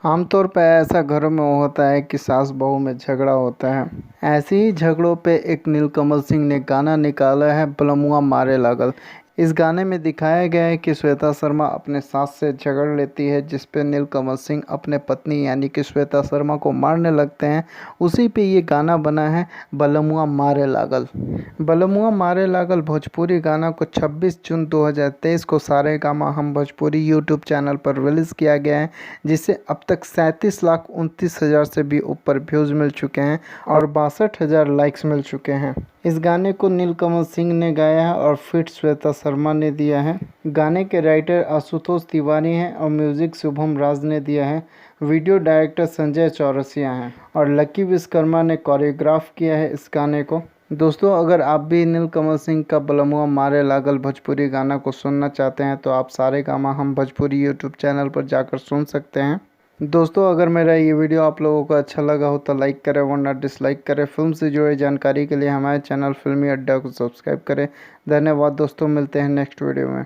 आमतौर पर ऐसा घरों में होता है कि सास बहू में झगड़ा होता है। ऐसे ही झगड़ों पे एक नीलकमल सिंह ने गाना निकाला है, बलमुआ मारे लागल। इस गाने में दिखाया गया है कि श्वेता शर्मा अपने सास से झगड़ लेती है, जिस पे नीलकमल सिंह अपने पत्नी यानी कि श्वेता शर्मा को मारने लगते हैं। उसी पे ये गाना बना है, बलमुआ मारे लागल। बलमुआ मारे लागल भोजपुरी गाना को 26 जून 2023 को सारेगामा हम भोजपुरी यूट्यूब चैनल पर रिलीज़ किया गया है, जिसे अब तक 37,29,000 से भी ऊपर व्यूज़ मिल चुके हैं और 62,000 लाइक्स मिल चुके हैं। इस गाने को नीलकमल सिंह ने गाया है और फिट श्वेता शर्मा ने दिया है। गाने के राइटर आशुतोष तिवारी हैं और म्यूज़िक शुभम राज ने दिया है। वीडियो डायरेक्टर संजय चौरसिया हैं और लकी विश्वकर्मा ने कोरियोग्राफ किया है इस गाने को। दोस्तों, अगर आप भी नीलकमल सिंह का बलमुआ मारे लागल भोजपुरी गाना को सुनना चाहते हैं तो आप सारेगामा हम भोजपुरी यूट्यूब चैनल पर जाकर सुन सकते हैं। दोस्तों, अगर मेरा ये वीडियो आप लोगों को अच्छा लगा हो तो लाइक करें वरना डिसलाइक करें। फिल्म से जुड़े जानकारी के लिए हमारे चैनल फिल्मी अड्डा को सब्सक्राइब करें। धन्यवाद दोस्तों, मिलते हैं नेक्स्ट वीडियो में।